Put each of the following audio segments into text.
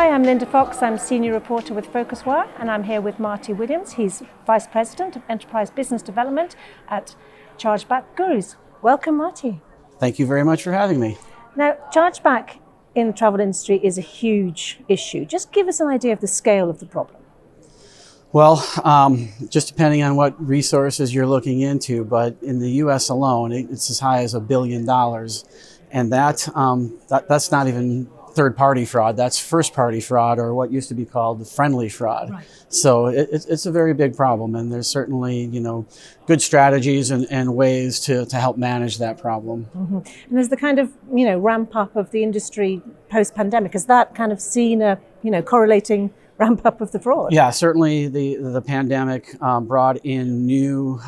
Hi, I'm Linda Fox. I'm Senior Reporter with PhocusWire, and I'm here with Marty Williams. He's Vice President of Enterprise Business Development at Chargeback Gurus. Welcome, Marty. Thank you very much for having me. Now, chargeback in the travel industry is a huge issue. Just give us an idea of the scale of the problem. Well, just depending on what resources you're looking into, but in the U.S. alone, it's as high as $1 billion, and that's not even third-party fraud. That's first-party fraud, or what used to be called the friendly fraud. Right. So it's a very big problem, and there's certainly good strategies and ways to help manage that problem. Mm-hmm. And there's the kind of ramp up of the industry post-pandemic. Has that kind of seen a correlating ramp up of the fraud? Yeah, certainly the pandemic brought in new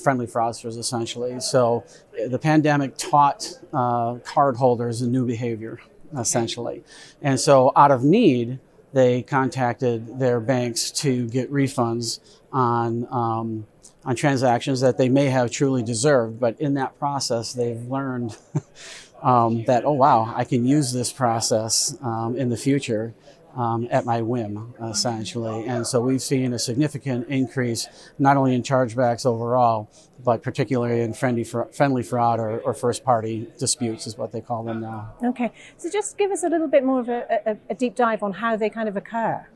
friendly fraudsters, essentially. So the pandemic taught cardholders a new behavior, essentially. And so out of need, they contacted their banks to get refunds on transactions that they may have truly deserved. But in that process, they've learned that, oh, wow, I can use this process in the future at my whim, essentially. And so we've seen a significant increase, not only in chargebacks overall, but particularly in friendly fraud or first-party disputes is what they call them now. Okay, so just give us a little bit more of a deep dive on how they kind of occur.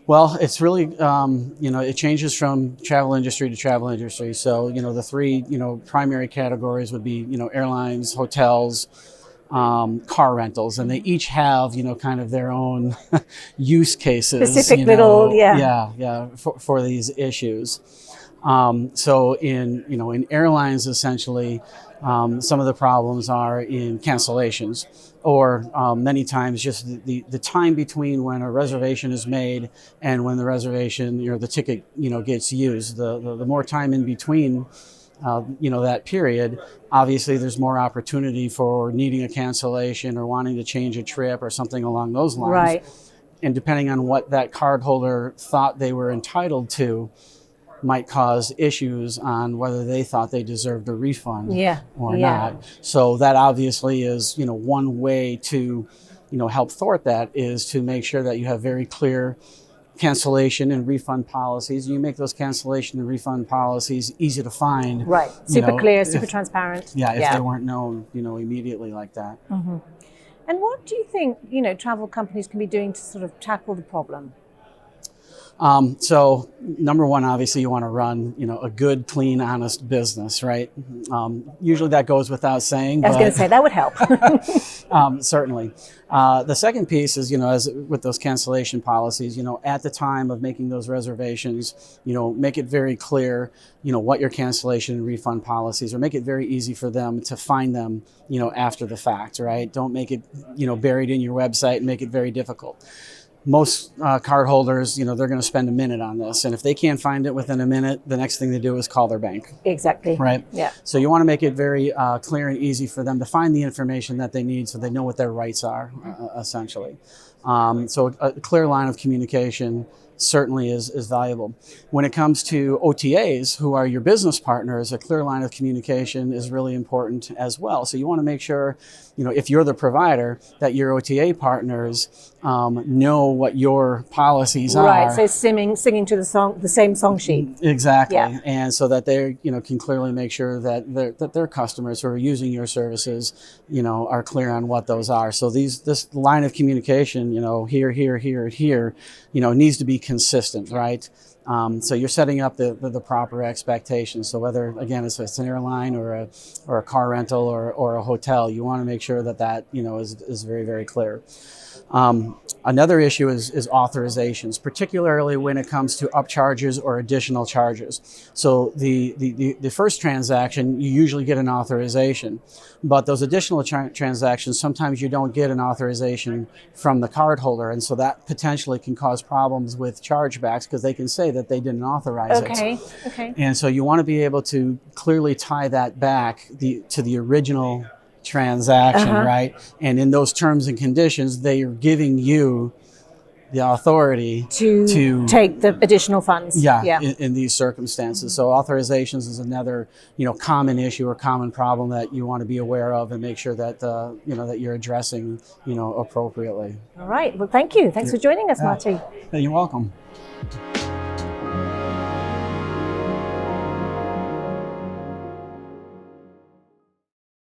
Well, it's really, it changes from travel industry to travel industry. So, the three, primary categories would be, airlines, hotels, car rentals, and they each have kind of their own use cases, specific for these issues. So in airlines, essentially, some of the problems are in cancellations, or many times just the time between when a reservation is made and when the reservation, the ticket gets used. The more time in between that period, obviously there's more opportunity for needing a cancellation or wanting to change a trip or something along those lines. Right. And depending on what that cardholder thought they were entitled to, might cause issues on whether they thought they deserved a refund or not. So that obviously is, one way to, help thwart that is to make sure that you have very clear cancellation and refund policies. You make those cancellation and refund policies easy to find. Right. Super clear, super transparent. If they weren't known, immediately like that. Mm-hmm. And what do you think, travel companies can be doing to sort of tackle the problem? So number one, obviously you want to run, a good, clean, honest business, right? Usually that goes without saying. I was going to say that would help. Certainly. The second piece is, as with those cancellation policies, at the time of making those reservations, make it very clear, what your cancellation and refund policies are. Make it very easy for them to find them, after the fact, right? Don't make it, buried in your website and make it very difficult. Most cardholders, they're going to spend a minute on this. And if they can't find it within a minute, the next thing they do is call their bank. Exactly. Right? Yeah. So you want to make it very clear and easy for them to find the information that they need so they know what their rights are, essentially. So a clear line of communication certainly is valuable. When it comes to OTAs, who are your business partners, a clear line of communication is really important as well. So you want to make sure, if you're the provider, that your OTA partners know what your policies are. Right, so singing to the same song sheet. Exactly, yeah. And so that they can clearly make sure that their customers who are using your services, are clear on what those are. So this line of communication, here, needs to be consistent, right? So you're setting up the proper expectations. So whether, again, it's an airline or a car rental or a hotel, you want to make sure that is very, very clear. Another issue is authorizations, particularly when it comes to upcharges or additional charges. So the first transaction, you usually get an authorization, but those additional transactions, sometimes you don't get an authorization from the cardholder, and so that potentially can cause problems with chargebacks because they can say that they didn't authorize it. Okay. And so you want to be able to clearly tie that back to the original transaction, right? And in those terms and conditions, they are giving you the authority to take the additional funds. In these circumstances. So authorizations is another, common issue or common problem that you want to be aware of and make sure that, that you're addressing, appropriately. All right. Well, thank you. Thanks for joining us, Marty. You're welcome.